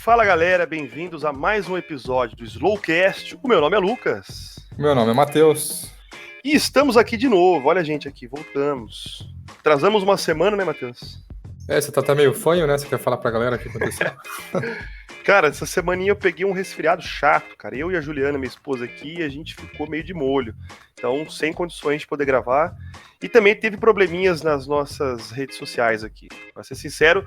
Fala galera, bem-vindos a mais um episódio do Slowcast. O meu nome é Lucas. Meu nome é Matheus. E estamos aqui de novo, olha a gente aqui, voltamos. Atrasamos uma semana, né, Matheus? Você tá até meio fanho, né? Você quer falar pra galera o que aconteceu? Cara, essa semaninha eu peguei um resfriado chato, cara. Eu e a Juliana, minha esposa aqui, a gente ficou meio de molho. Então, sem condições de poder gravar. E também teve probleminhas nas nossas redes sociais aqui. Pra ser sincero,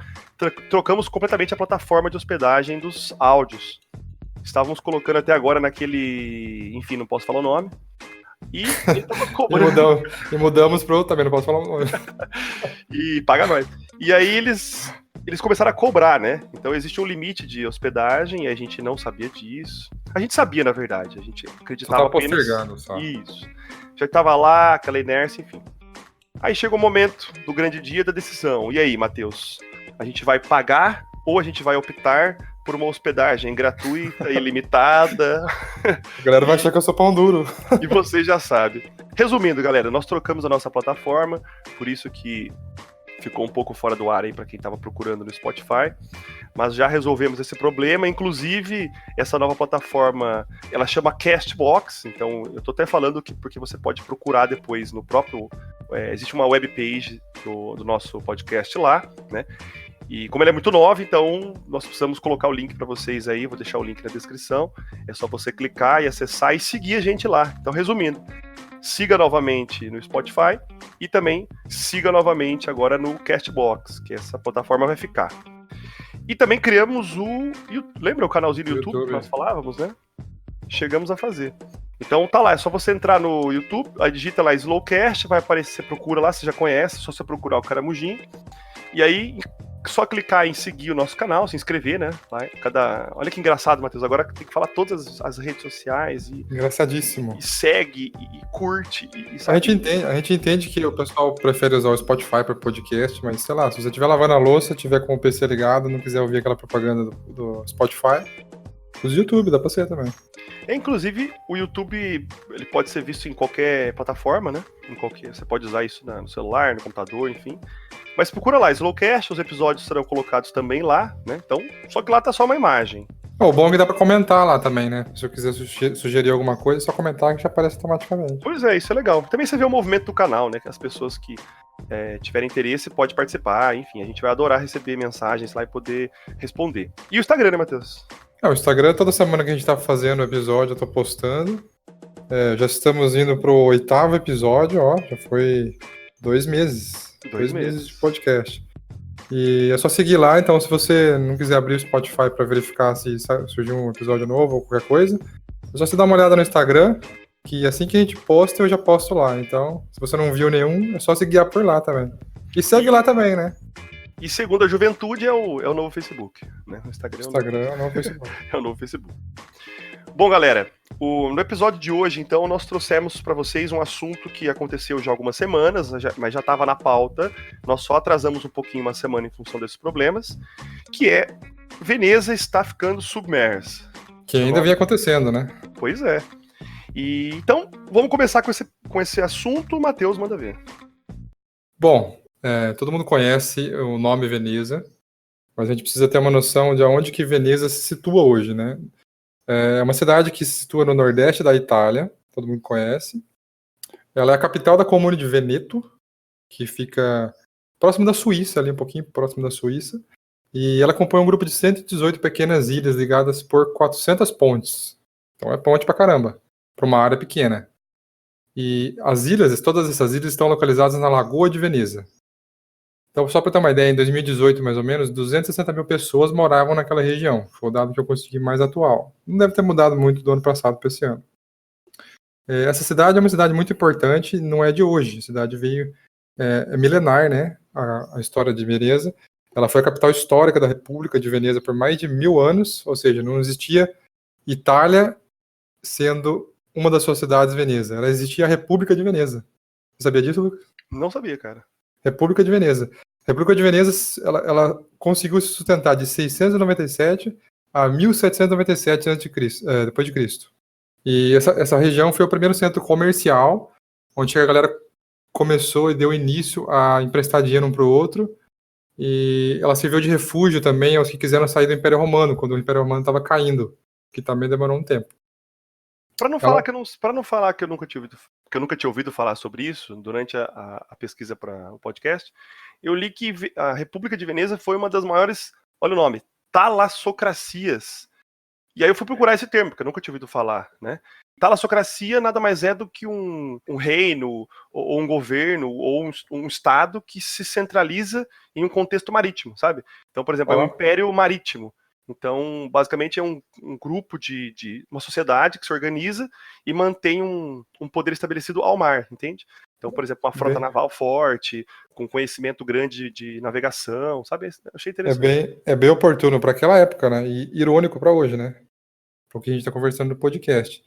trocamos completamente a plataforma de hospedagem dos áudios. Estávamos colocando até agora naquele... Enfim, não posso falar o nome. E mudamos pro... Também não posso falar o nome. E paga nós. E aí eles começaram a cobrar, né? Então existe um limite de hospedagem e a gente não sabia disso. A gente sabia, na verdade. A gente acreditava apenas... postergando só. Isso. Já estava lá, aquela inércia, enfim. Aí chega o momento do grande dia da decisão. E aí, Matheus? A gente vai pagar ou a gente vai optar por uma hospedagem gratuita, ilimitada? A galera vai achar que eu sou pão duro. E você já sabe. Resumindo, galera, nós trocamos a nossa plataforma, por isso que ficou um pouco fora do ar aí para quem estava procurando no Spotify, mas já resolvemos esse problema. Inclusive, essa nova plataforma, ela chama Castbox, então eu tô até falando que porque você pode procurar depois no próprio... existe uma webpage do nosso podcast lá, né? E como ele é muito novo, então nós precisamos colocar o link para vocês aí, vou deixar o link na descrição, é só você clicar e acessar e seguir a gente lá. Então, resumindo, siga novamente no Spotify e também siga novamente agora no Castbox, que essa plataforma vai ficar. E também criamos lembra o canalzinho do YouTube que nós falávamos, né? Chegamos a fazer. Então tá lá, é só você entrar no YouTube, aí digita lá Slowcast, vai aparecer, você procura lá, você já conhece, é só você procurar o Caramujim. E aí, só clicar em seguir o nosso canal, se inscrever, né? Olha que engraçado, Matheus. Agora tem que falar todas as redes sociais. Engraçadíssimo. E segue, e curte. A gente entende que o pessoal prefere usar o Spotify para podcast, mas sei lá, se você estiver lavando a louça, tiver com o PC ligado, não quiser ouvir aquela propaganda do Spotify, use o YouTube, dá pra ser também. Inclusive, o YouTube ele pode ser visto em qualquer plataforma, né? Você pode usar isso no celular, no computador, enfim. Mas procura lá, Slowcast, os episódios serão colocados também lá, né? Então, só que lá tá só uma imagem. O bom é que dá pra comentar lá também, né? Se eu quiser sugerir alguma coisa, é só comentar que já aparece automaticamente. Pois é, isso é legal. Também você vê o movimento do canal, né? Que as pessoas que tiverem interesse podem participar, enfim, a gente vai adorar receber mensagens lá e poder responder. E o Instagram, né, Matheus? O Instagram, toda semana que a gente tá fazendo o episódio, eu tô postando. Já estamos indo pro 8º episódio, ó. Já foi 2 meses. 2 meses de podcast. E é só seguir lá, então se você não quiser abrir o Spotify pra verificar se surgiu um episódio novo ou qualquer coisa, é só você dar uma olhada no Instagram, que assim que a gente posta, eu já posto lá. Então, se você não viu nenhum, é só se guiar por lá também. E segue lá também, né? E segundo a juventude, é o novo Facebook, né? O Instagram é o novo Facebook. É o novo Facebook. Bom, galera, no episódio de hoje, então, nós trouxemos para vocês um assunto que aconteceu já há algumas semanas, mas já estava na pauta. Nós só atrasamos um pouquinho uma semana em função desses problemas, que é Veneza está ficando submersa. Que ainda vem acontecendo, né? Pois é. E então, vamos começar com esse assunto. Matheus, manda ver. Bom, todo mundo conhece o nome Veneza, mas a gente precisa ter uma noção de onde que Veneza se situa hoje, né? É uma cidade que se situa no nordeste da Itália, todo mundo conhece. Ela é a capital da comune de Veneto, que fica próximo da Suíça, ali um pouquinho próximo da Suíça. E ela compõe um grupo de 118 pequenas ilhas ligadas por 400 pontes. Então é ponte pra caramba, para uma área pequena. E todas essas ilhas estão localizadas na Lagoa de Veneza. Então, só para ter uma ideia, em 2018, mais ou menos, 260 mil pessoas moravam naquela região. Foi o dado que eu consegui mais atual. Não deve ter mudado muito do ano passado para esse ano. Essa cidade é uma cidade muito importante, não é de hoje. A cidade veio... É milenar, né? A história de Veneza. Ela foi a capital histórica da República de Veneza por mais de 1000 anos, ou seja, não existia Itália sendo uma das suas cidades Veneza. Ela existia a República de Veneza. Você sabia disso, Lucas? Não sabia, cara. República de Veneza. A República de Veneza, ela conseguiu se sustentar de 697 a 1797 depois de Cristo. E essa região foi o primeiro centro comercial, onde a galera começou e deu início a emprestar dinheiro um para o outro e ela serviu de refúgio também aos que quiseram sair do Império Romano, quando o Império Romano estava caindo, que também demorou um tempo. Para não falar que eu nunca tinha ouvido falar sobre isso durante a pesquisa para o podcast, eu li que a República de Veneza foi uma das maiores, olha o nome, talassocracias. E aí eu fui procurar esse termo, porque eu nunca tinha ouvido falar, né? Talassocracia nada mais é do que um reino, ou um governo, ou um estado que se centraliza em um contexto marítimo, sabe? Então, por exemplo, é um império marítimo. Então, basicamente, é um grupo de uma sociedade que se organiza e mantém um poder estabelecido ao mar, entende? Então, por exemplo, uma frota naval forte, com conhecimento grande de navegação, sabe? Eu achei interessante. É bem oportuno para aquela época, né? E irônico para hoje, né? Porque a gente está conversando no podcast.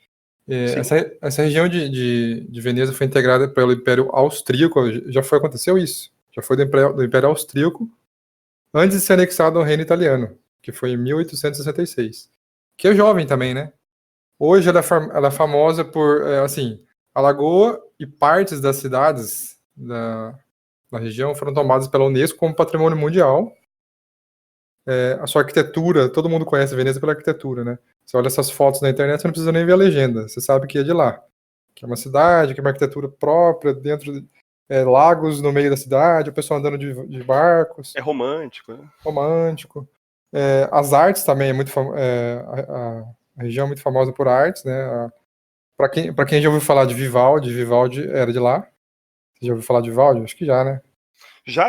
Essa região de Veneza foi integrada pelo Império Austríaco. Aconteceu isso. Já foi do Império Austríaco, antes de ser anexado ao Reino Italiano, que foi em 1866. Que é jovem também, né? Hoje ela é famosa por, assim, a lagoa e partes das cidades da região foram tomadas pela Unesco como patrimônio mundial. A sua arquitetura, todo mundo conhece Veneza pela arquitetura, né? Você olha essas fotos na internet, você não precisa nem ver a legenda, você sabe que é de lá. Que é uma cidade, que é uma arquitetura própria, dentro de lagos no meio da cidade, o pessoal andando de barcos. É romântico, né? Romântico. As artes também é muito a região é muito famosa por artes, né? Para quem já ouviu falar de Vivaldi era de lá. Você já ouviu falar de Vivaldi? Acho que já, né? Já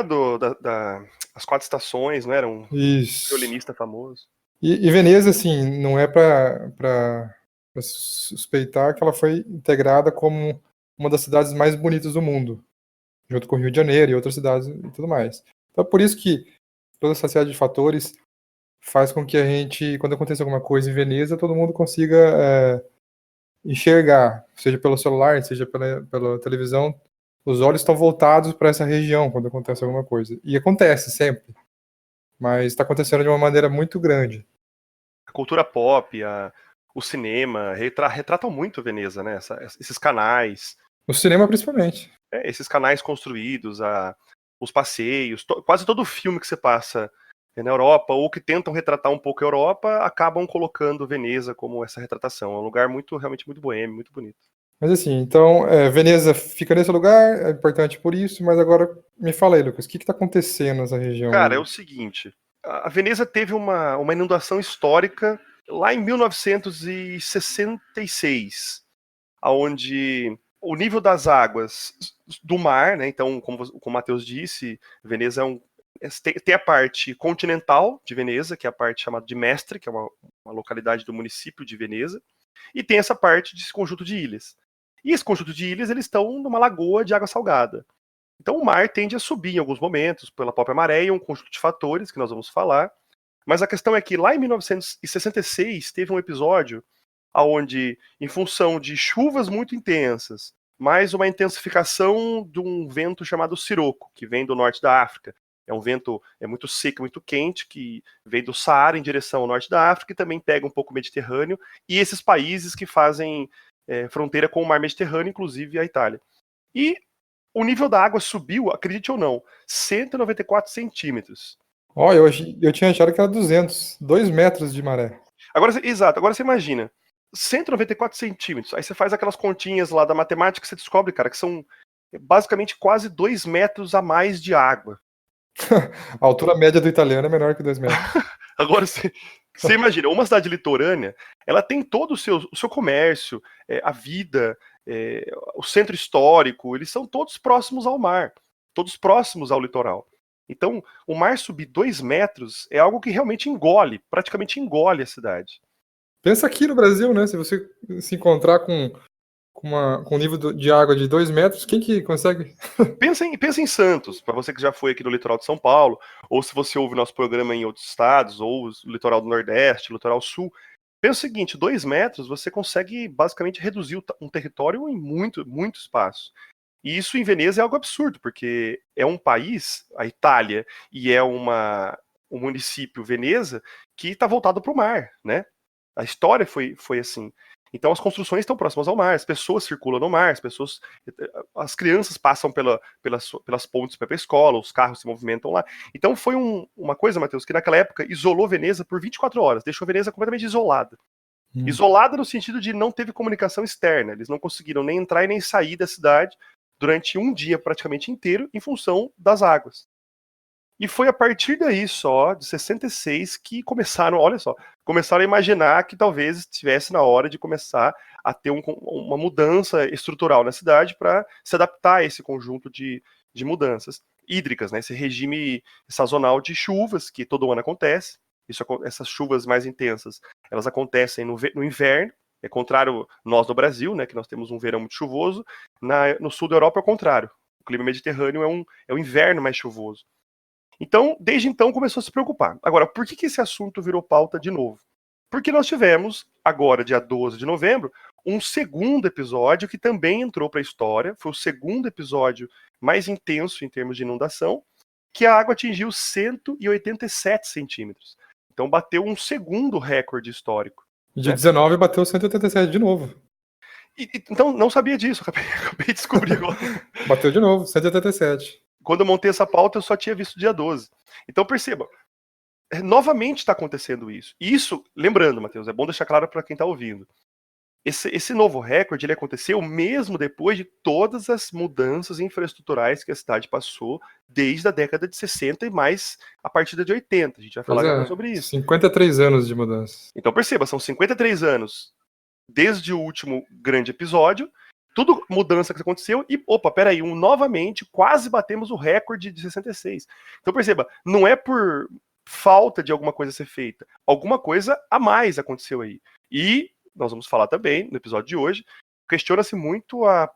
as 4 estações, não era um violinista famoso? E Veneza, assim, não é para suspeitar que ela foi integrada como uma das cidades mais bonitas do mundo, junto com o Rio de Janeiro e outras cidades e tudo mais. Então, por isso que toda essa série de fatores faz com que a gente, quando aconteça alguma coisa em Veneza, todo mundo consiga enxergar, seja pelo celular, seja pela televisão, os olhos estão voltados para essa região quando acontece alguma coisa. E acontece sempre, mas está acontecendo de uma maneira muito grande. A cultura pop, o cinema, retratam muito Veneza, né? Esses canais. O cinema, principalmente. Esses canais construídos, os passeios, quase todo filme que você passa na Europa, ou que tentam retratar um pouco a Europa, acabam colocando Veneza como essa retratação. É um lugar realmente muito boêmio, muito bonito. Mas assim, então, Veneza fica nesse lugar, é importante por isso, mas agora me fala aí, Lucas, o que está acontecendo nessa região? Cara, é o seguinte, a Veneza teve uma inundação histórica lá em 1966, onde o nível das águas do mar, né, então, como o Matheus disse, Veneza tem a parte continental de Veneza, que é a parte chamada de Mestre, que é uma localidade do município de Veneza, e tem essa parte desse conjunto de ilhas. E esse conjunto de ilhas, eles estão numa lagoa de água salgada. Então o mar tende a subir em alguns momentos pela própria maré e um conjunto de fatores que nós vamos falar. Mas a questão é que lá em 1966 teve um episódio onde, em função de chuvas muito intensas, mais uma intensificação de um vento chamado Siroco, que vem do norte da África. É um vento muito seco, muito quente, que vem do Saara em direção ao norte da África e também pega um pouco o Mediterrâneo e esses países que fazem fronteira com o mar Mediterrâneo, inclusive a Itália. E o nível da água subiu, acredite ou não, 194 centímetros. Eu tinha achado que era 2 metros de maré. Exato, agora você imagina, 194 centímetros, aí você faz aquelas continhas lá da matemática e você descobre, cara, que são basicamente quase 2 metros a mais de água. A altura média do italiano é menor que 2 metros. Agora você imagina, uma cidade litorânea, ela tem todo o seu comércio, a vida, o centro histórico, eles são todos próximos ao mar, todos próximos ao litoral. Então, o mar subir 2 metros é algo que realmente praticamente engole a cidade. Pensa aqui no Brasil, né? Se você se encontrar com um nível de água de 2 metros, quem que consegue? Pensa em Santos, para você que já foi aqui no litoral de São Paulo, ou se você ouve nosso programa em outros estados, ou o litoral do Nordeste, o litoral Sul. Pensa o seguinte, 2 metros você consegue basicamente reduzir um território em muito espaço. E isso em Veneza é algo absurdo, porque é um país, a Itália, e é um município, Veneza, que está voltado para o mar, né? A história foi assim. Então as construções estão próximas ao mar, as pessoas circulam no mar, as crianças passam pelas pontes para a escola, os carros se movimentam lá. Então foi uma coisa, Matheus, que naquela época isolou Veneza por 24 horas, deixou Veneza completamente isolada. Isolada no sentido de não teve comunicação externa, eles não conseguiram nem entrar e nem sair da cidade durante um dia praticamente inteiro em função das águas. E foi a partir daí só, de 66, que começaram a imaginar que talvez estivesse na hora de começar a ter uma mudança estrutural na cidade para se adaptar a esse conjunto de mudanças hídricas, né? Esse regime sazonal de chuvas que todo ano acontece. Essas chuvas mais intensas, elas acontecem no inverno, é contrário nós no Brasil, né, que nós temos um verão muito chuvoso, no sul da Europa é o contrário. O clima mediterrâneo é um inverno mais chuvoso. Então, desde então, começou a se preocupar. Agora, por que esse assunto virou pauta de novo? Porque nós tivemos, agora, dia 12 de novembro, um segundo episódio que também entrou para a história. Foi o segundo episódio mais intenso em termos de inundação, que a água atingiu 187 centímetros. Então, bateu um segundo recorde histórico. Dia 19 bateu 187 de novo. Então, não sabia disso, acabei de descobrir agora. Bateu de novo, 187. Quando eu montei essa pauta, eu só tinha visto dia 12. Então, perceba, novamente está acontecendo isso. Isso, lembrando, Matheus, é bom deixar claro para quem está ouvindo. Esse novo recorde ele aconteceu mesmo depois de todas as mudanças infraestruturais que a cidade passou desde a década de 60 e mais a partir de 80. A gente vai falar sobre isso. 53 anos de mudanças. Então perceba, são 53 anos desde o último grande episódio, tudo mudança que aconteceu e, peraí, novamente quase batemos o recorde de 66. Então perceba, não é por falta de alguma coisa ser feita, alguma coisa a mais aconteceu aí. E nós vamos falar também, no episódio de hoje, questiona-se muito a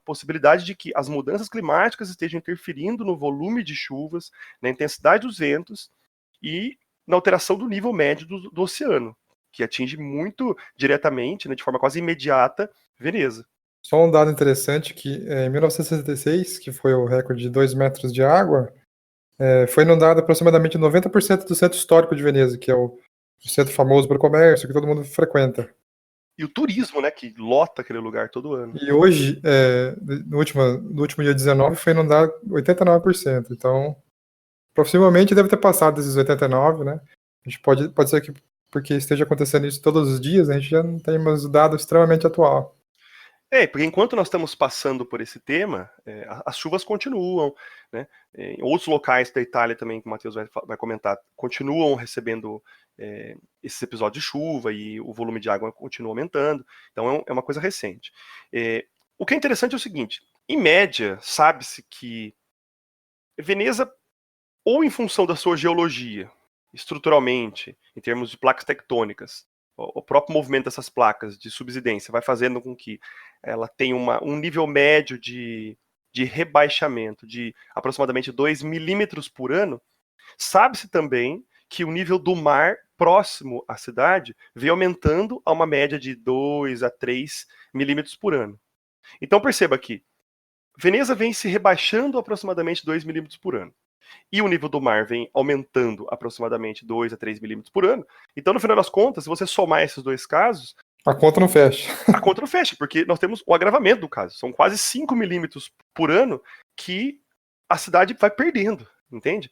possibilidade de que as mudanças climáticas estejam interferindo no volume de chuvas, na intensidade dos ventos e na alteração do nível médio do oceano, que atinge muito diretamente, né, de forma quase imediata, Veneza. Só um dado interessante que em 1966, que foi o recorde de 2 metros de água, foi inundado aproximadamente 90% do centro histórico de Veneza, que é o centro famoso pelo comércio, que todo mundo frequenta. E o turismo, né, que lota aquele lugar todo ano. E hoje, no último dia 19, foi inundado 89%. Então, provavelmente deve ter passado desses 89%, né? A gente pode ser que, porque esteja acontecendo isso todos os dias, a gente já não tem mais dado extremamente atual. Porque enquanto nós estamos passando por esse tema, as chuvas continuam, né? Em outros locais da Itália também, que o Matheus vai comentar, continuam recebendo esses episódios de chuva e o volume de água continua aumentando. Então é uma coisa recente. O que é interessante é o seguinte, em média, sabe-se que Veneza, ou em função da sua geologia, estruturalmente, em termos de placas tectônicas, o próprio movimento dessas placas de subsidência vai fazendo com que ela tenha um nível médio de rebaixamento de aproximadamente 2 milímetros por ano. Sabe-se também que o nível do mar próximo à cidade vem aumentando a uma média de 2 a 3 milímetros por ano. Então perceba que Veneza vem se rebaixando aproximadamente 2 milímetros por ano. E o nível do mar vem aumentando aproximadamente 2 a 3 milímetros por ano. Então, no final das contas, se você somar esses dois casos... A conta não fecha. A conta não fecha, porque nós temos o agravamento do caso. São quase 5 milímetros por ano que a cidade vai perdendo, entende?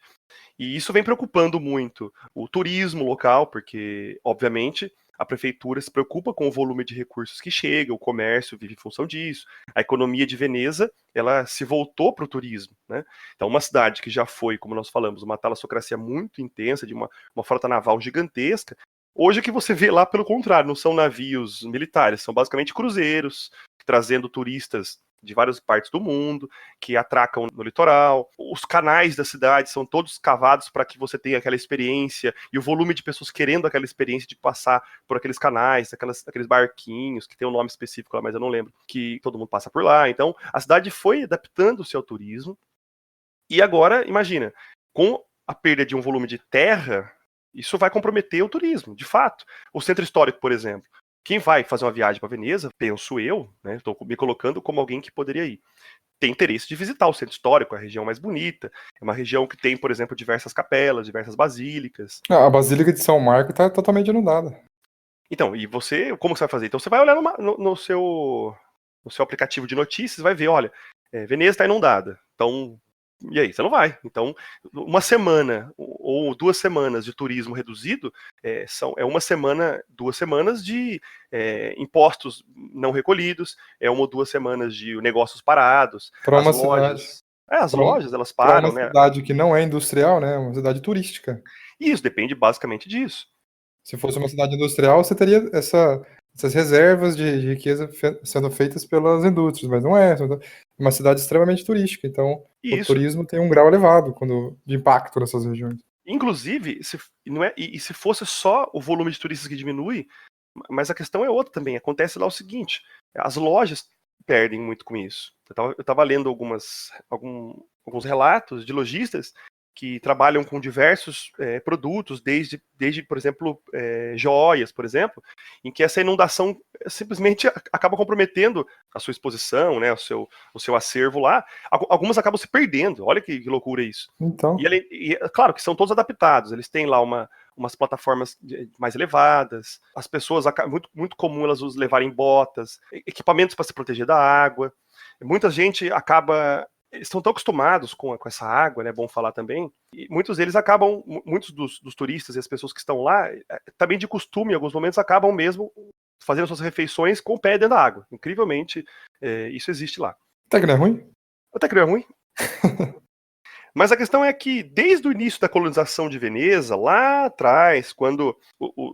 E isso vem preocupando muito o turismo local, porque, obviamente, a prefeitura se preocupa com o volume de recursos que chega, o comércio vive em função disso. A economia de Veneza, ela se voltou para o turismo, né? Então, uma cidade que já foi, como nós falamos, uma talassocracia muito intensa, de uma frota naval gigantesca, hoje o que você vê lá, pelo contrário, não são navios militares, são basicamente cruzeiros, trazendo turistas de várias partes do mundo, que atracam no litoral. Os canais da cidade são todos cavados para que você tenha aquela experiência, e o volume de pessoas querendo aquela experiência de passar por aqueles canais, aqueles barquinhos, que tem um nome específico lá, mas eu não lembro, que todo mundo passa por lá. Então, a cidade foi adaptando-se ao turismo, e agora, imagina, com a perda de um volume de terra, isso vai comprometer o turismo, de fato. O centro histórico, por exemplo, quem vai fazer uma viagem para Veneza, penso eu, né, estou me colocando como alguém que poderia ir, tem interesse de visitar o centro histórico, a região mais bonita. É uma região que tem, por exemplo, diversas capelas, diversas basílicas. A Basílica de São Marco está totalmente inundada. Então, e você, como você vai fazer? Então você vai olhar no seu aplicativo de notícias, vai ver, olha, Veneza está inundada. Então, e aí? Você não vai. Então, uma semana ou 2 semanas de turismo reduzido é uma semana, 2 semanas de impostos não recolhidos, é 1 ou 2 semanas de negócios parados, Para uma cidade, as lojas elas para uma param, né? cidade que não é industrial, né? Uma cidade turística. E isso depende basicamente disso. Se fosse uma cidade industrial, você teria essas reservas de riqueza sendo feitas pelas indústrias, mas não é. É uma cidade extremamente turística, então E o isso, turismo tem um grau elevado de impacto nessas regiões. inclusive, não é, e se fosse só o volume de turistas que diminui, mas a questão é outra também. Acontece lá o seguinte: as lojas perdem muito com isso. Eu tava lendo alguns relatos de lojistas que trabalham com diversos produtos, desde, por exemplo, joias, por exemplo, em que essa inundação simplesmente acaba comprometendo a sua exposição, né, o seu acervo lá. Algumas acabam se perdendo. Olha que loucura isso. Então, Claro que são todos adaptados. Eles têm lá umas plataformas mais elevadas. As pessoas, muito comum elas levarem botas, equipamentos para se proteger da água. Muita gente acaba. Eles estão tão acostumados com essa água, né? É bom falar também. E muitos deles acabam, muitos dos turistas e as pessoas que estão lá, também de costume, em alguns momentos, acabam mesmo fazendo suas refeições com o pé dentro da água. Incrivelmente, isso existe lá. até que não é ruim. Até que não é ruim. Mas a questão é que, desde o início da colonização de Veneza, lá atrás, quando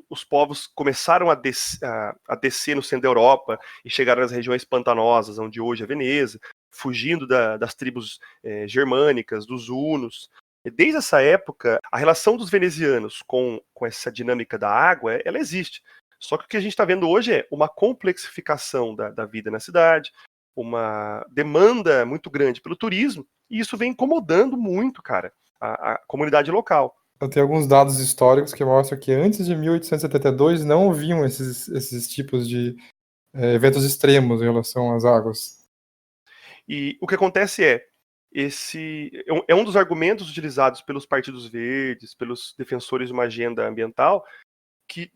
os povos começaram a descer no centro da Europa e chegaram nas regiões pantanosas, onde hoje é Veneza, fugindo das tribos germânicas, dos hunos, desde essa época, a relação dos venezianos com essa dinâmica da água, ela existe. Só que o que a gente está vendo hoje é uma complexificação da vida na cidade, uma demanda muito grande pelo turismo, e isso vem incomodando muito, cara, a comunidade local. Eu tenho alguns dados históricos que mostram que antes de 1872 não haviam esses tipos de eventos extremos em relação às águas. E o que acontece esse é um dos argumentos utilizados pelos partidos verdes, pelos defensores de uma agenda ambiental, que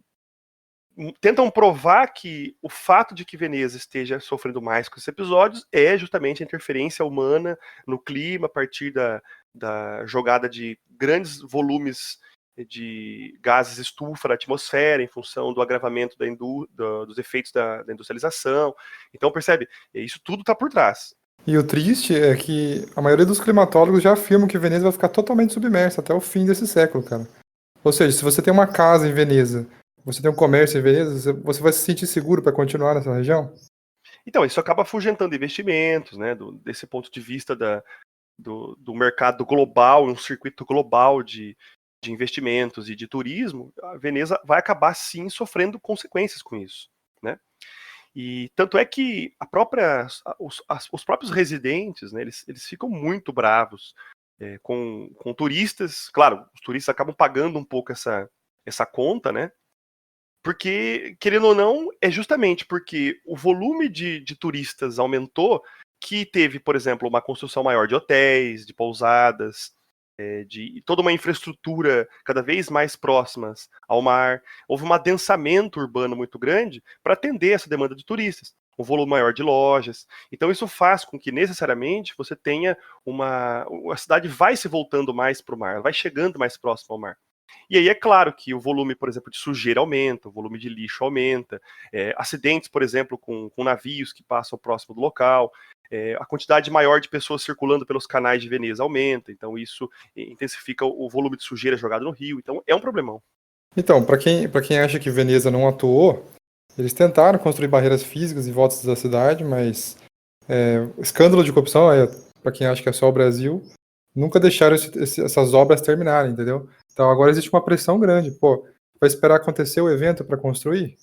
tentam provar que o fato de que Veneza esteja sofrendo mais com esses episódios é justamente a interferência humana no clima a partir da jogada de grandes volumes de gases estufa na atmosfera em função do agravamento dos efeitos da industrialização. Então, percebe? Isso tudo está por trás. E o triste é que a maioria dos climatólogos já afirmam que Veneza vai ficar totalmente submersa até o fim desse século, cara. Ou seja, se você tem uma casa em Veneza, você tem um comércio em Veneza, você vai se sentir seguro para continuar nessa região? Então, isso acaba afugentando investimentos, né? Desse ponto de vista do mercado global, um circuito global de investimentos e de turismo, a Veneza vai acabar sim sofrendo consequências com isso, né? E tanto é que os próprios residentes, né, eles ficam muito bravos com turistas. Claro, os turistas acabam pagando um pouco essa conta, né? Porque, querendo ou não, é justamente porque o volume de turistas aumentou que teve, por exemplo, uma construção maior de hotéis, de pousadas, de toda uma infraestrutura cada vez mais próximas ao mar. Houve um adensamento urbano muito grande para atender essa demanda de turistas. Um volume maior de lojas. Então isso faz com que necessariamente você tenha a cidade vai se voltando mais para o mar, vai chegando mais próximo ao mar. E aí é claro que o volume, por exemplo, de sujeira aumenta, o volume de lixo aumenta, acidentes, por exemplo, com navios que passam próximo do local, a quantidade maior de pessoas circulando pelos canais de Veneza aumenta, então isso intensifica o volume de sujeira jogado no rio, então é um problemão. Então, para quem acha que Veneza não atuou, eles tentaram construir barreiras físicas em volta da cidade, mas escândalo de corrupção, para quem acha que é só o Brasil, nunca deixaram essas obras terminarem, entendeu? Então agora existe uma pressão grande. Pô, vai esperar acontecer o evento para construir?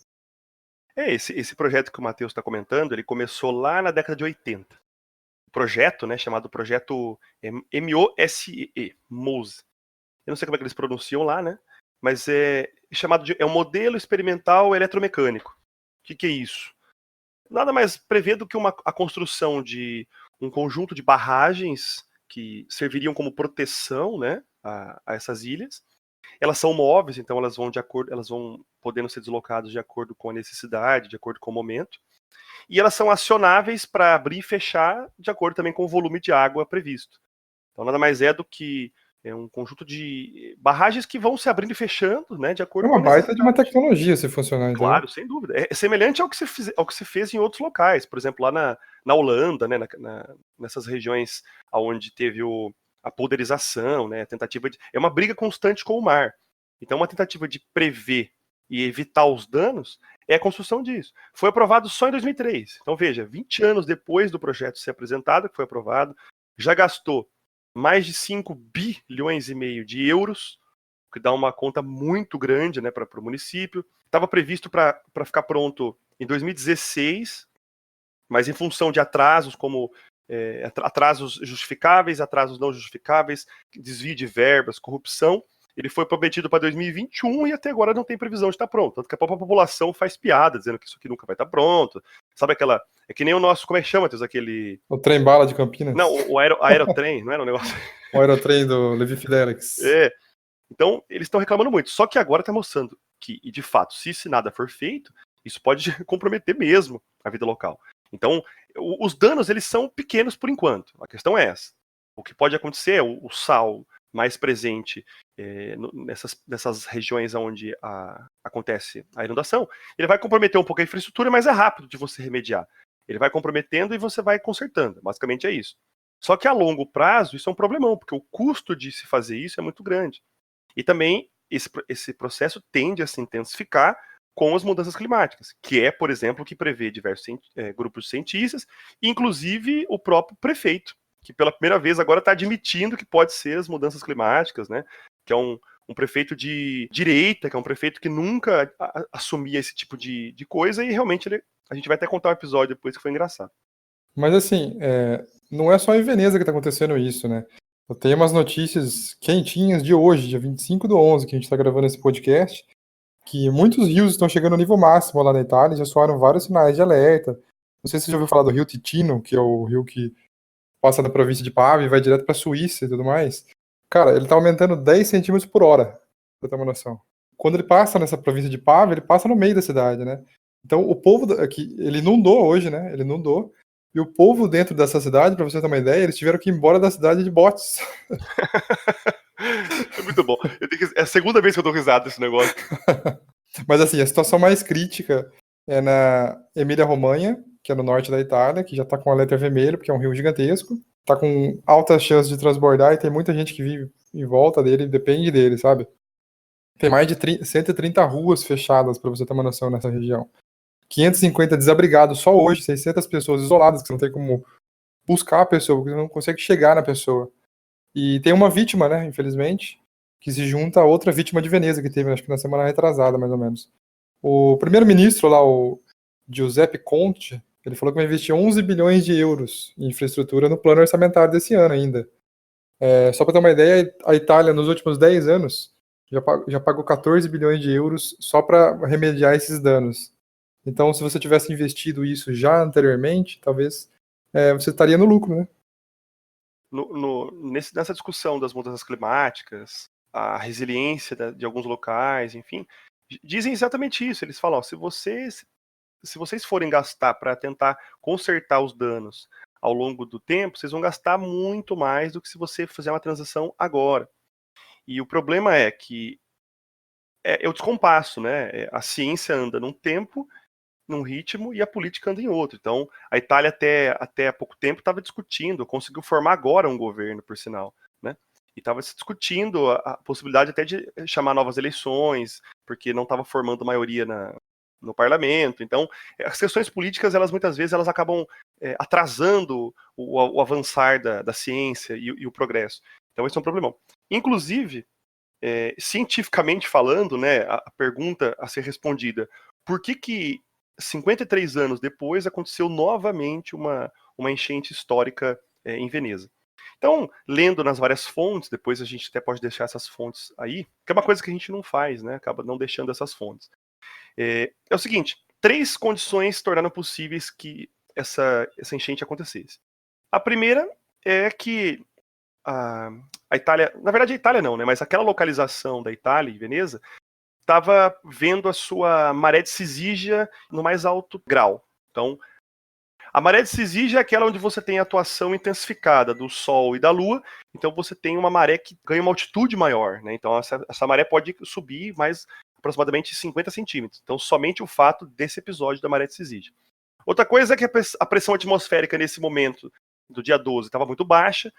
Esse projeto que o Matheus está comentando, ele começou lá na década de 80. O projeto, né, chamado Projeto MOSE. Eu não sei como é que eles pronunciam lá, né? Mas é um modelo experimental eletromecânico. O que é isso? Nada mais prevê do que a construção de um conjunto de barragens que serviriam como proteção, né, a essas ilhas, Elas são móveis, então elas vão podendo ser deslocadas de acordo com a necessidade, de acordo com o momento. E elas são acionáveis para abrir e fechar de acordo também com o volume de água previsto. Então nada mais é do que um conjunto de barragens que vão se abrindo e fechando, né, de É acordo com uma a baita de uma necessidade. tecnologia se funcionar, entendeu? Claro, sem dúvida. É semelhante ao que se fez em outros locais. Por exemplo, lá na Holanda, né, nessas regiões onde teve a polderização, né, a tentativa de. É uma briga constante com o mar. Então, uma tentativa de prever e evitar os danos é a construção disso. Foi aprovado só em 2003. Então, veja, 20 anos depois do projeto ser apresentado, que foi aprovado, já gastou mais de 5 bilhões e meio de euros, que dá uma conta muito grande, né, para o município. Estava previsto para ficar pronto em 2016, mas em função de atrasos, como atrasos justificáveis, atrasos não justificáveis, desvio de verbas, corrupção, ele foi prometido para 2021 e até agora não tem previsão de estar pronto. Tanto que a própria população faz piada, dizendo que isso aqui nunca vai estar pronto. Sabe aquela. É que nem o nosso. Como é que chama, Teus? Aquele. O trem-bala de Campinas. Não, o aerotrem, não era um negócio. O aerotrem do Levi Fidelix. É. Então, eles estão reclamando muito. Só que agora está mostrando que, e de fato, se nada for feito, isso pode comprometer mesmo a vida local. Então, os danos, eles são pequenos por enquanto. A questão é essa. O que pode acontecer é o sal mais presente nessas regiões onde acontece a inundação, ele vai comprometer um pouco a infraestrutura, mas é rápido de você remediar. Ele vai comprometendo e você vai consertando. Basicamente é isso. Só que a longo prazo, isso é um problemão, porque o custo de se fazer isso é muito grande. E também esse processo tende a se intensificar com as mudanças climáticas, que é, por exemplo, o que prevê diversos grupos de cientistas, inclusive o próprio prefeito, que pela primeira vez agora está admitindo que pode ser as mudanças climáticas, né? Que é um prefeito de direita, que é um prefeito que nunca assumia esse tipo de coisa, e realmente a gente vai até contar um episódio depois que foi engraçado. Mas assim, não é só em Veneza que está acontecendo isso, né? Eu tenho umas notícias quentinhas de hoje, dia 25/11, que a gente está gravando esse podcast, que muitos rios estão chegando ao nível máximo lá na Itália, já soaram vários sinais de alerta. Não sei se você já ouviu falar do rio Ticino, que é o rio que passa da província de Pavia e vai direto para a Suíça e tudo mais. Cara, ele está aumentando 10 centímetros por hora, pra ter uma noção. Quando ele passa nessa província de Pavia, ele passa no meio da cidade, né? Então, o povo aqui, ele inundou hoje, né? Ele inundou. E o povo dentro dessa cidade, para você ter uma ideia, eles tiveram que ir embora da cidade de botes. É muito bom. É a segunda vez que eu dou risada desse negócio. Mas assim, a situação mais crítica é na Emília-Romanha, que é no norte da Itália, que já está com a letra vermelha, porque é um rio gigantesco. Está com altas chances de transbordar e tem muita gente que vive em volta dele e depende dele, sabe? Tem mais de 130 ruas fechadas, para você ter uma noção, nessa região. 550 desabrigados só hoje, 600 pessoas isoladas, que você não tem como buscar a pessoa, porque você não consegue chegar na pessoa. E tem uma vítima, né, infelizmente, que se junta a outra vítima de Veneza que teve, acho que na semana retrasada, mais ou menos. O primeiro-ministro lá, o Giuseppe Conte, ele falou que vai investir 11 bilhões de euros em infraestrutura no plano orçamentário desse ano ainda. Só para ter uma ideia, a Itália, nos últimos 10 anos, já pagou 14 bilhões de euros só para remediar esses danos. Então, se você tivesse investido isso já anteriormente, talvez você estaria no lucro, né? Nessa discussão das mudanças climáticas, a resiliência de alguns locais, enfim, dizem exatamente isso. Eles falam, ó, se vocês forem gastar para tentar consertar os danos ao longo do tempo, vocês vão gastar muito mais do que se você fizer uma transição agora. E o problema é que é o descompasso, né? A ciência anda num tempo, num ritmo, e a política anda em outro. Então, a Itália até há pouco tempo estava discutindo, conseguiu formar agora um governo, por sinal, né? E estava se discutindo a possibilidade até de chamar novas eleições, porque não estava formando maioria no parlamento. Então, as questões políticas, elas muitas vezes elas acabam atrasando o avançar da ciência e o progresso. Então, esse é um problemão. Inclusive, cientificamente falando, né, a pergunta a ser respondida, por que 53 anos depois aconteceu novamente uma enchente histórica em Veneza? Então, lendo nas várias fontes, depois a gente até pode deixar essas fontes aí, que é uma coisa que a gente não faz, né? Acaba não deixando essas fontes. É o seguinte, 3 condições tornaram possíveis que essa enchente acontecesse. A primeira é que a a Itália, na verdade a Itália não, né? Mas aquela localização da Itália, em Veneza, estava vendo a sua maré de Cisígia no mais alto grau. Então, a maré de Cisígia é aquela onde você tem a atuação intensificada do Sol e da Lua, então você tem uma maré que ganha uma altitude maior, né? Então essa maré pode subir mais aproximadamente 50 centímetros. Então, somente o fato desse episódio da maré de Cisígia. Outra coisa é que a pressão atmosférica nesse momento do dia 12 estava muito baixa,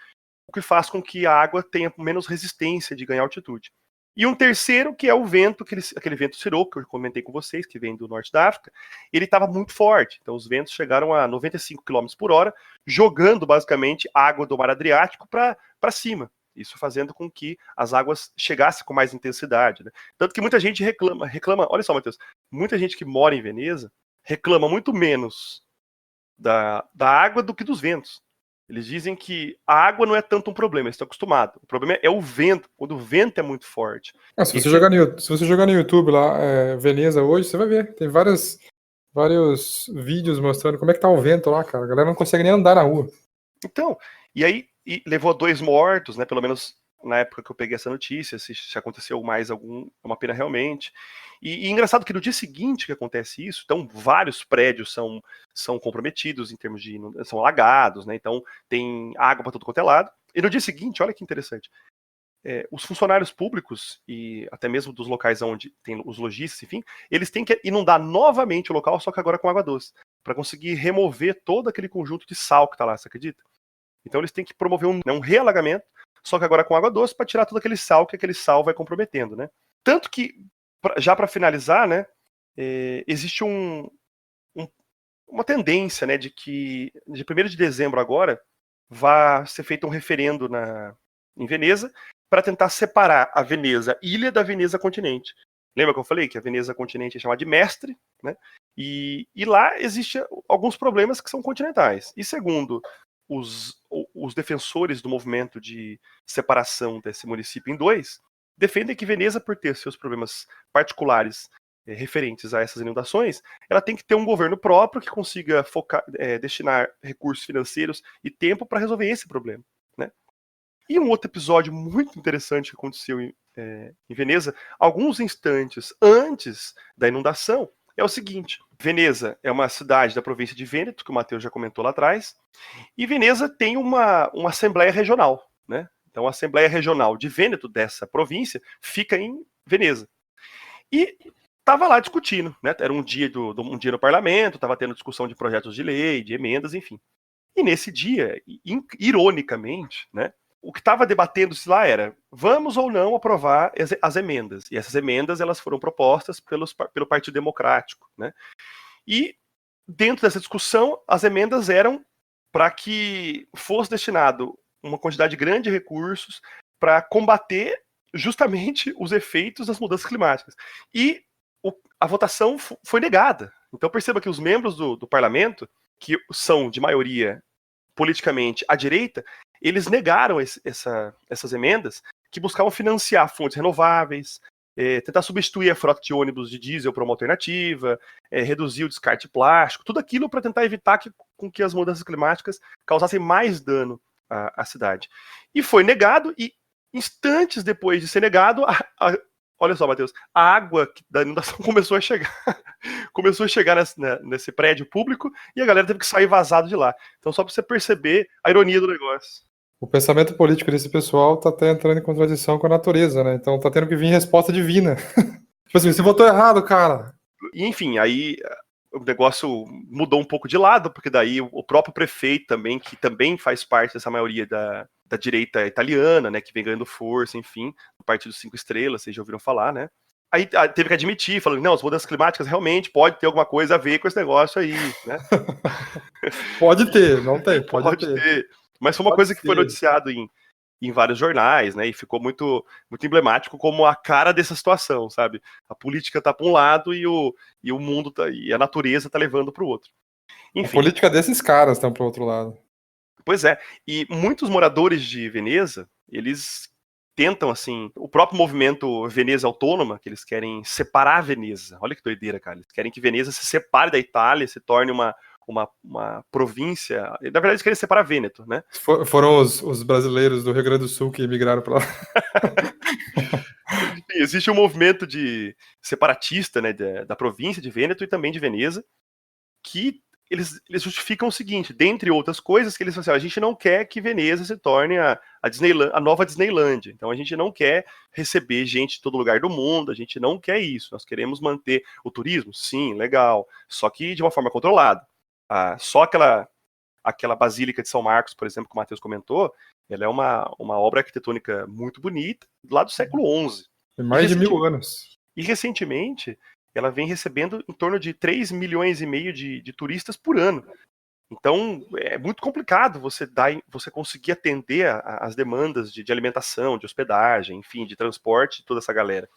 o que faz com que a água tenha menos resistência de ganhar altitude. E um terceiro, que é o vento, aquele vento Siroco, que eu comentei com vocês, que vem do norte da África, ele estava muito forte. Então os ventos chegaram a 95 km por hora, jogando basicamente água do mar Adriático para cima. Isso fazendo com que as águas chegassem com mais intensidade. Né? Tanto que muita gente reclama, olha só, Matheus, muita gente que mora em Veneza reclama muito menos da água do que dos ventos. Eles dizem que a água não é tanto um problema, eles estão acostumados. O problema é o vento, quando o vento é muito forte. Se você jogar no YouTube lá, Veneza hoje, você vai ver. Tem vários vídeos mostrando como é que tá o vento lá, cara. A galera não consegue nem andar na rua. Então, e aí levou a 2 mortos, né? Pelo menos na época que eu peguei essa notícia, se aconteceu mais algum, é uma pena realmente. E engraçado que no dia seguinte que acontece isso, então vários prédios são comprometidos em termos de são alagados, né? Então tem água para tudo quanto é lado. E no dia seguinte, olha que interessante, os funcionários públicos e até mesmo dos locais onde tem os lojistas, enfim, eles têm que inundar novamente o local, só que agora com água doce, para conseguir remover todo aquele conjunto de sal que está lá, você acredita? Então eles têm que promover um realagamento, só que agora com água doce, para tirar todo aquele sal que aquele sal vai comprometendo, né? Tanto que, já para finalizar, né, existe uma tendência, né, de que de 1º de dezembro agora vai ser feito um referendo em Veneza para tentar separar a Veneza ilha da Veneza continente. Lembra que eu falei que a Veneza continente é chamada de Mestre, né? E lá existem alguns problemas que são continentais. E segundo os defensores do movimento de separação desse município em 2, defendem que Veneza, por ter seus problemas particulares referentes a essas inundações, ela tem que ter um governo próprio que consiga destinar recursos financeiros e tempo para resolver esse problema, né? E um outro episódio muito interessante que aconteceu em Veneza, alguns instantes antes da inundação, é o seguinte: Veneza é uma cidade da província de Vêneto, que o Matheus já comentou lá atrás, e Veneza tem uma assembleia regional, né? Então a assembleia regional de Vêneto, dessa província, fica em Veneza. E estava lá discutindo, né? Era um dia no parlamento, estava tendo discussão de projetos de lei, de emendas, enfim. E nesse dia, ironicamente, né, o que estava debatendo-se lá era: vamos ou não aprovar as emendas? E essas emendas elas foram propostas pelo Partido Democrático, né? E dentro dessa discussão, as emendas eram para que fosse destinado uma quantidade grande de recursos para combater justamente os efeitos das mudanças climáticas. E a votação foi negada. Então perceba que os membros do parlamento, que são de maioria politicamente à direita, eles negaram essas emendas que buscavam financiar fontes renováveis, tentar substituir a frota de ônibus de diesel por uma alternativa, reduzir o descarte plástico, tudo aquilo para tentar evitar com que as mudanças climáticas causassem mais dano à cidade. E foi negado, e instantes depois de ser negado, olha só, Matheus, a água da inundação começou a chegar nesse prédio público e a galera teve que sair vazado de lá. Então, só para você perceber a ironia do negócio. O pensamento político desse pessoal tá até entrando em contradição com a natureza, né? Então tá tendo que vir resposta divina. Tipo assim, você votou errado, cara. E, enfim, aí o negócio mudou um pouco de lado, porque daí o próprio prefeito também, que também faz parte dessa maioria da direita italiana, né, que vem ganhando força, enfim, do Partido 5 Estrelas, vocês já ouviram falar, né? Aí teve que admitir, falando, não, as mudanças climáticas realmente pode ter alguma coisa a ver com esse negócio aí, né? Pode ter, não tem, pode ter. Mas foi uma coisa que foi noticiado em vários jornais, né? E ficou muito, muito emblemático como a cara dessa situação, sabe? A política tá para um lado e o mundo e a natureza tá levando para o outro. Enfim. A política desses caras estão para o outro lado. Pois é. E muitos moradores de Veneza, eles tentam, assim, o próprio movimento Veneza Autônoma, que eles querem separar a Veneza. Olha que doideira, cara. Eles querem que Veneza se separe da Itália, se torne uma uma província. Na verdade, eles queriam separar Vêneto, né? Foram os brasileiros do Rio Grande do Sul que emigraram para lá. Existe um movimento de separatista, né, da província de Vêneto e também de Veneza, que eles justificam o seguinte, dentre outras coisas, que eles falam assim, a gente não quer que Veneza se torne a nova Disneylândia. Então a gente não quer receber gente de todo lugar do mundo, a gente não quer isso. Nós queremos manter o turismo? Sim, legal. Só que de uma forma controlada. Só aquela Basílica de São Marcos, por exemplo, que o Matheus comentou, ela é uma obra arquitetônica muito bonita, lá do século XI. Tem mais de 1000 anos. E recentemente, ela vem recebendo em torno de 3,5 milhões de turistas por ano. Então, é muito complicado você conseguir atender as demandas de alimentação, de hospedagem, enfim, de transporte, toda essa galera.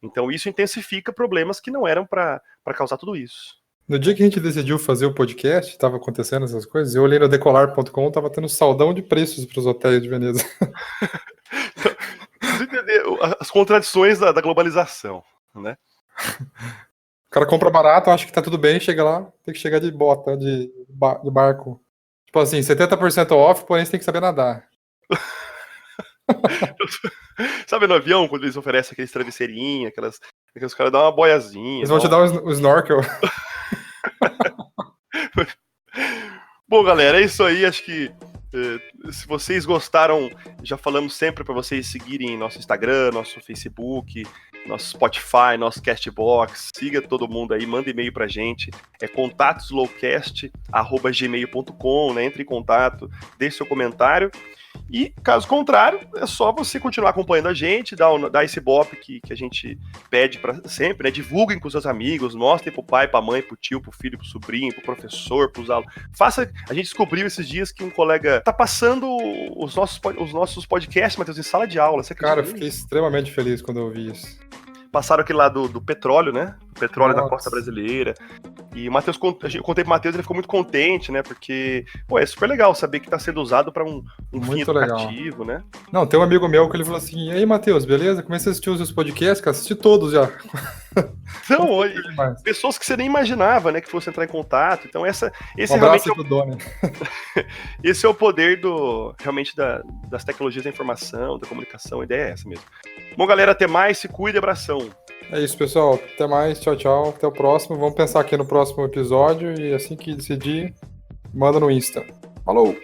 Então, isso intensifica problemas que não eram para causar tudo isso. No dia que a gente decidiu fazer o podcast, estava acontecendo essas coisas, eu olhei no decolar.com, estava tendo saldão de preços para os hotéis de Veneza. Preciso entender as contradições da globalização, né? O cara compra barato, acha que tá tudo bem, chega lá, tem que chegar de bota, de barco. Tipo assim, 70% off, porém você tem que saber nadar. Sabe no avião, quando eles oferecem aqueles travesseirinhos, aqueles caras dão uma boiazinha. Eles vão te dar o snorkel. Bom, galera, é isso aí. Acho que se vocês gostaram, já falamos sempre para vocês seguirem nosso Instagram, nosso Facebook, nosso Spotify, nosso Castbox. Siga todo mundo aí, manda e-mail pra gente. É contatosslowcast@gmail.com, né? Entre em contato, deixe seu comentário. E, caso contrário, é só você continuar acompanhando a gente, dar esse bop que a gente pede para sempre, né? Divulguem com seus amigos, mostrem pro pai, pra mãe, pro tio, pro filho, pro sobrinho, pro professor, pros alunos. A gente descobriu esses dias que um colega tá passando os nossos podcasts, Matheus, em sala de aula. Você Cara, eu fiquei extremamente feliz quando eu ouvi isso. Passaram aquele lá do petróleo, né? O petróleo Nossa. da costa brasileira. E o Matheus, eu contei pro Matheus, ele ficou muito contente, né? Porque, pô, é super legal saber que tá sendo usado para um fim educativo, né? Não, tem um amigo meu que ele falou assim, e aí, Matheus, beleza? Comecei a assistir os seus podcasts, cara, assisti todos já. Então, pessoas que você nem imaginava, né, que fosse entrar em contato. Então, esse abraço pro Doni. Esse é o poder realmente das tecnologias da informação, da comunicação, a ideia é essa mesmo. Bom, galera, até mais, se cuida, abração. É isso, pessoal. Até mais, tchau, tchau. Até o próximo. Vamos pensar aqui no próximo episódio e assim que decidir, manda no Insta. Falou!